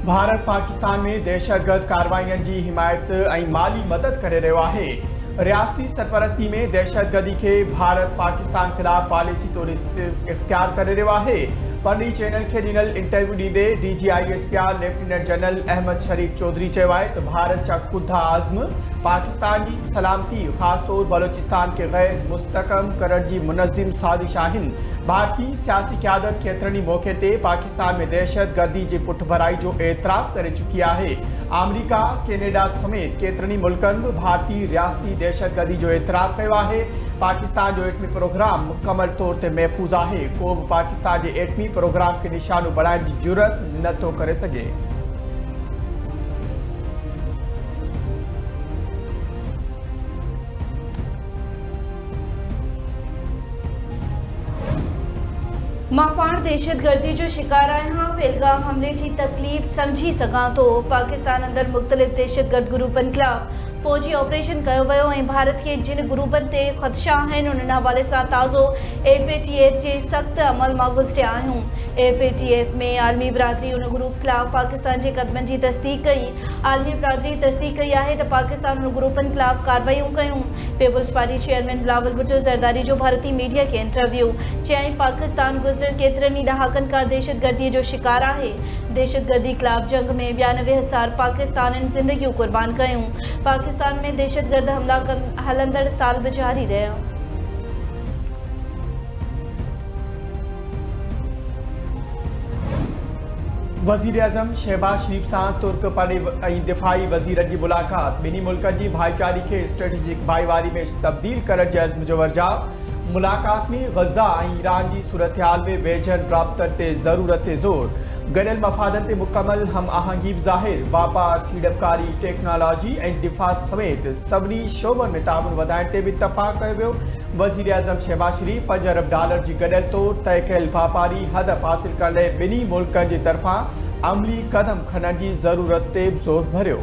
भारत पाकिस्तान में दहशतगर्द कार्रवाइयन की हिमायत और माली मदद करे रहियो आहे। रियासती सरपरस्ती में दहशतगर्दी के भारत पाकिस्तान खिलाफ पॉलिसी तौर इख्तियार करे रहियो आहे। पनी चैनल के ॾिनल इंटरव्यू ॾींदे DGISPR lieutenant general Ahmed Sharif Chaudhry चयो आहे त भारत जा खुदा आज़म पाकिस्तान की सलामती ख़ासतौर बलोचिस्तान के गैर मुस्तकम करण की मुनज़्ज़िम साजिश आहिनि। भारतीय सियासी क़यादत केतिरनि मौक़े ते पाकिस्तान में दहशतगर्दी की पुठभराई जो एतराफ़ करे चुकी आहे। अमेरिका कैनेडा समेत केतिरनि मुल्कनि भारतीय रियासती दहशतगर्दी जो एतराफ़ कयो आहे। पाकिस्तान जो एटमी प्रोग्राम मुकम्मल तौर ते महफूज आहे। को भी पाकिस्तान के एटमी प्रोग्राम के निशानो बनाने की जुरत नथो करे सके। मां पाण दहशतगर्दी जो शिकार आहियां। बेलगाम हमले की तकलीफ़ समझी सघां थो। पाकिस्तान अंदर मुख़्तलिफ़ दहशतगर्द ग्रुपनि खिलाफ़ फौजी ऑपरेशन किया वियो ऐं भारत के जिन ग्रुपनि ते ख़दशा आहिनि उन्हनि हवाले सां ताज़ो FATF जे सख़्त अमल मां गुज़रिया आहियूं। FATF में आलमी बिरादरी उन ग्रुप खिलाफ़ पाकिस्तान के कदमनि की तस्दीक कई। आलमी बिरादरी तस्दीक कई आहे त पाकिस्तान उन ग्रुपनि खिलाफ़ कार्रवाइयूं कयूं। People's Party chairman Bilawal Bhutto Zardari जो भारतीय मीडिया के इंटरव्यू चयाईं पाकिस्तान गुज़िरियल केतिरनि ॾहाकनि खां दहशतगर्दी जो शिकार आहे। दहशतगर्दी खिलाफ़ जंग में 92,000 पाकिस्ताननि ज़िंदगियूं कुर्बान कयूं। पाकिस्तान में दहशतगर्द हमला हलंदड़ साल भी जारी रहा। वज़ीर आज़म शहबाज शरीफ से तुर्क पड़े दिफाई वज़ीर की मुलाकात। बिनी मुल्कनि की भाईचारी के स्ट्रेटेजिक भाईवारी में तब्दील करण के अज़्म जो वर्जाव। मुलाकात में गज़ा और ईरान की सूरत हाल में बेजन राब्तनि ते ज़रूरत ते ज़ोर। गॾियल मफ़ादनि ते मुकम्मल हम आहंगी ज़ाहिर। वापार सीड़पकारी टेक्नोलॉजी और दिफ़ा समेत सभी शोबन में ताउन वधाइण ते भी इतफ़ाक़ कयो वियो। वज़ीर आज़म शहबाज शरीफ $5 अरब की गॾियल तौर तय कयल वापारी हदफ़ हासिल करण लाइ बिनी मुल्कनि की तरफ़ां अमली कदम खणण की ज़रूरत ते ज़ोर भरियो।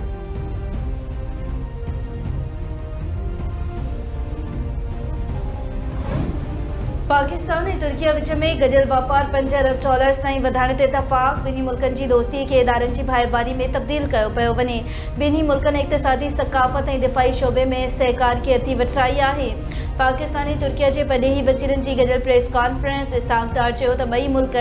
पाकिस्तान और तुर्किया विच में गॾियल वापार $5 अरब ताईं वधाइण ते इतफ़ाक़। बिनी मुल्कनि की दोस्ती के इदारनि की भाईवारी में तब्दील कयो पियो वञे। बिनी मुल्कनि इक़्तिसादी सक़ाफ़त और दिफ़ाई शोबे में सहकार की अती वठराई आहे। पाकिस्तान और तुर्किया के पॾेही वज़ीरनि की गॾियल प्रेस कॉन्फ्रेंस इसाक़ डार चयो त ॿई मुल्क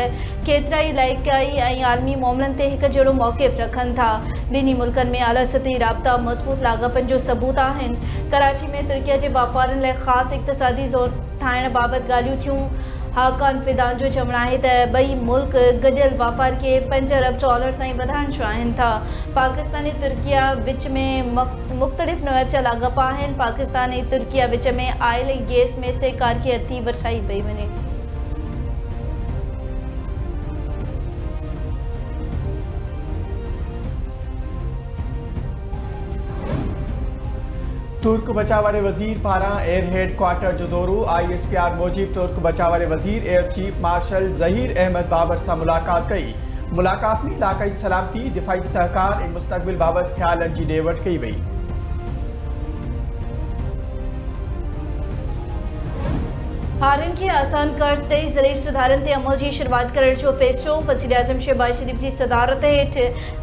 केतिराई इलाइक़ाई और आलमी मामलनि ते हिकु जहिड़ो मौक़िफ़ रखनि था। बिनी मुल्कनि में आला सतही राब्ता मज़बूत लाॻापनि जो सबूत आहिनि। कराची में तुर्किया के वापारनि लाइ ख़ासि इक़्तिसादी ज़ोन ठाहिण बाबति ॻाल्हियूं थियूं। हाकान फिदान जो चवणु आहे त ॿई मुल्क गॾियल वापार के $5 अरब ताईं वधाइण चाहिनि था। पाकिस्तान ऐं तुर्किया विच में मुख़्तलिफ़ नौअर जा लाॻापा आहिनि। पाकिस्तान ऐं तुर्किया विच में आयल ऐं गैस में सहकार खे अती वठाई पई वञे। तुर्क बचाव वाले वज़ीर पारा एयर हेड क्वार्टर जो दौरो। ISPR मूजिब तुर्क बचाव वाले वज़ीर air chief marshal Zaheer Ahmed Babar से मुलाकात कई। मुलाकात में इलाक़ाई सलामती दिफ़ाई सहकार और मुस्तक़बिल बाबत ख़्यालनि की ॾे वठि कई वई। हारिन के आसान कर्ज ते ज़रिए सुधारनि ते अमल की शुरुआत करण जो फ़ैसिलो। वज़ीर आज़म शहबाज शरीफ की सदारत हेठ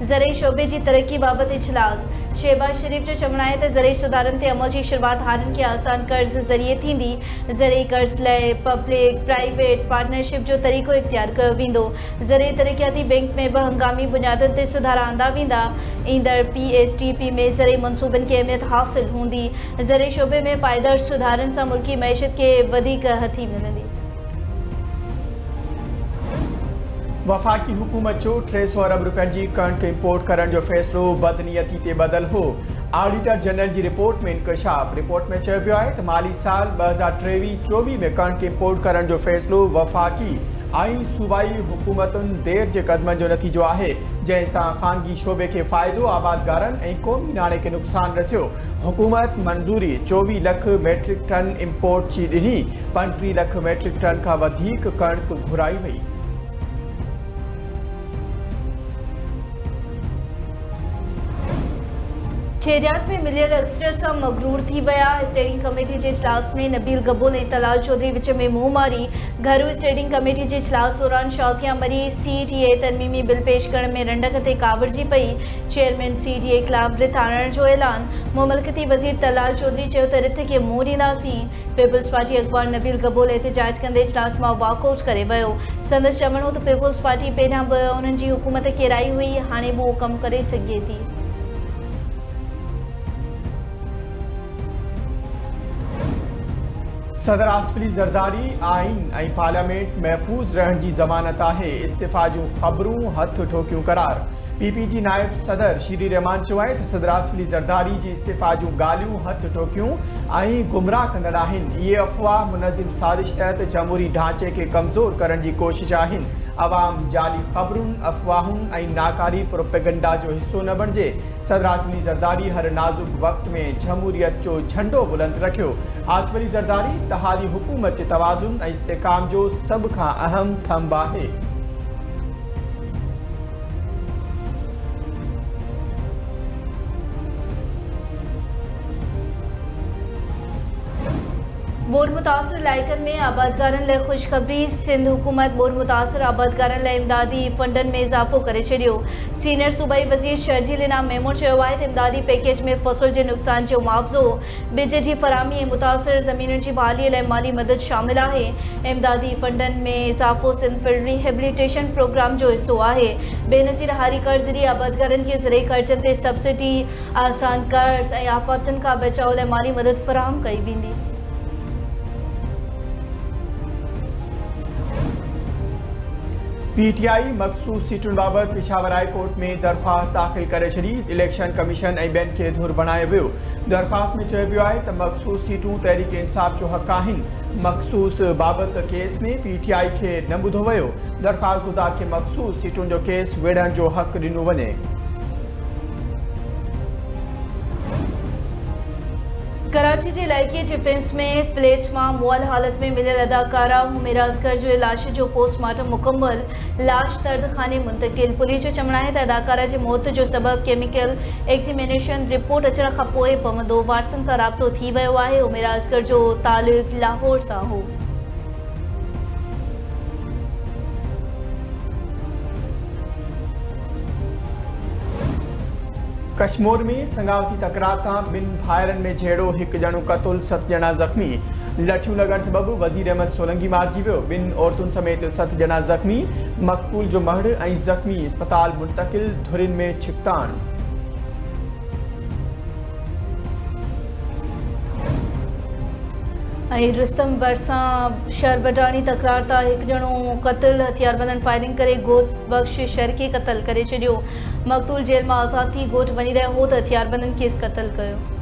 ज़रिए शोबे की तरक्की बाबत इजलास। शहबाज शरीफ जो चवणु आहे त ज़रिए सुधारनि ते अमल की शुरुआत हारिन के आसान कर्ज ज़रिए थींदी। ज़रिए कर्ज लाइ पब्लिक प्राइवेट पार्टनरशिप जो तरीक़ो इख्तियार कयो वेंदो। ज़रिए तरक़ियाती बैंक में भी हंगामी बुनियादनि ते सुधार आंदा वेंदा। ईंदड़ PSTP में ज़रिए मनसूबनि की अहमियत हासिल हूंदी। ज़रिए शोबे में पायदार सुधारनि सां मुल्की मईशत के वधीक हथी मिलंदी। वफ़ाक़ी हुकूमत जो 300 अरब रुपयनि की कणक इंपोर्ट करण जो फ़ैसिलो बदनीयती ते बदल हो। ऑडिटर जनरल की रिपोर्ट में इंकशाफ। रिपोर्ट में चयो वियो आहे त माली साल 2023-24 में कणक इंपोर्ट करण जो फ़ैसिलो वफ़ाक़ी ऐं सूबाई हुकूमतुनि देर जे क़दमनि जो नतीजो आहे, जंहिंसां ख़ानगी शोबे के फ़ाइदो आबादगारनि ऐं क़ौमी नाले के नुक़सान रसियो। हुकूमत मंज़ूरी 24 लाख मेट्रिक टन इंपोर्ट की ॾिनी। 35 लाख मेट्रिक टन खां वधीक कणक घुराई वई। खैरियात में मिलियल एक्सट्रेस सां मगरूर थी विया। स्टेडिंग कमेटी जे इजलास में नबील गबूल ऐं तलाल चौधरी विच में मुंहुं मारी। घरू स्टेडिंग कमेटी जे इजलास दौरान शाज़िया मरी CTA तरमीमी बिल पेश करण में रंडक ते कावड़जी पई। चेयरमैन CTA ख़िलाफ़ रिथ आणण जो ऐलान। मुमलकती वज़ीर तलाल चौधरी चयो त रिथ खे मुंहुं ॾींदासीं। पीपल्स पार्टी अख़बार नबील गबूल एहतिजाज कंदे इजलास मां वॉकआउट करे वियो। संदसि चवणो त पीपल्स पार्टी पहिरियां बि उन्हनि जी हुकूमत किराई हुई, हाणे बि उहो कमु करे सघे थी। सदर आसिफ अली ज़रदारी आइन ऐं पार्लियामेंट महफ़ूज़ रहण जी ज़मानत आहे। इस्तीफ़ा जूं ख़बरूं हथ ठोकियूं करार। PPG नायब सदर शीरी रहमान चयो आहे त सदर आसिफ अली ज़रदारी जी इस्तीफ़ा जूं ॻाल्हियूं हथ ठोकियूं ऐं गुमराह कंदड़ आहिनि। इहे अफ़वाह मुनज़िम साज़िश तहत जमहूरी ढांचे खे कमज़ोर करण जी कोशिश आहिनि। अवाम जाली ख़बरुनि, अफ़वाहुनि ऐं नाकारी प्रोपेगंडा जो हिसो न बणिजे। सदर आसिफ अली ज़रदारी हर नाज़ुक वक़्त में जमहूरियत जो झंडो बुलंद रखियो। आसिफ अली ज़रदारी तहादी हुकूमत जे तवाज़ुन ऐं इस्तेकाम जो सभ खां अहम थंब आहे। बोर मुतासिर इलाइक़नि में आबादकारनि लाइ ख़ुशख़बरी। सिंध हुकूमत बोर मुतासिर आबादकारनि लाइ इमदादी फंडनि में इज़ाफ़ो करे छॾियो। सीनियर सूबाई वज़ीर शर्जील इनाम मेमो चयो आहे त इमदादी पैकेज में फ़सुल जे नुक़सान जो मुआवज़ो, बिज जी फ़राहमी ऐं मुतासिर ज़मीनुनि जी बहालीअ लाइ माली मदद शामिल आहे। इमदादी फंडनि में इज़ाफ़ो सिंध फील्ड रिहेबिलिटेशन प्रोग्राम जो हिसो आहे। बेनज़ीर हारी कर्ज़ ज़रिए आबादकारनि खे ज़रई ख़र्चनि ते सब्सिडी, आसान कर्ज़ ऐं आफ़ातुनि खां बचाव लाइ माली मदद फ़राहम कई वेंदी। PTI मखसूस सीटुनि बाबति पेशावर हाई कोर्ट में दरख़्वास्त दाख़िल करे छॾी। इलेक्शन कमीशन ऐं ॿियनि खे धुर बणायो वियो। दरख़्वास्त में चयो वियो आहे त मखसूस सीटूं तहरीक इंसाफ़ जो हक़ आहिनि। मखसूस बाबति केस में PTI खे न ॿुधो वियो। दरख़्वास्त गुज़ार खे मखसूस सीटुनि जो केस विढ़ण जो हक़ ॾिनो वञे। कराची जे इलाइक़े डिफेंस में फ्लैट मां मुअल हालत में मिलियल अदाकारा हुमेरा असगर जो लाश जो पोस्टमार्टम मुकम्मल। लाश दर्द खाने मुंतकिल। पुलिस जो चवणु आहे त अदाकारा जी मौत जो सबबु केमिकल एक्ज़ामिनेशन रिपोर्ट अचण खां पोइ पवंदो। वारसनि सां राब्तो थी वियो आहे। हुमेरा असगर जो तालुक़ लाहौर सां हो। कश्मीर में संगावती तकरार तां ॿिनि भाइरनि में झेड़ो, हिकु ॼणो क़तुल, 7 ॼणा ज़ख़्मी। लठियूं लॻण सबबु वज़ीर अहमद सोलंकी मारिजी वियो। 2 औरतुनि समेत 7 ॼणा ज़ख़्मी। मक़तूल जो महड़ ऐं ज़ख़्मी अस्पताल मुंतकिल। धुरिन में छिकतान। ऐं रुस्तम भरसां शरबटानी तकरार तां हिकु ॼणो क़तल, हथियारबंदनि फायरिंग करे घोस्ट बख़्श शर खे क़तल करे छॾियो। मक़तूल जेल मां आज़ाद थी ॻोठ वञी रहियो हो त हथियारबंदनि खेसि क़तल कयो।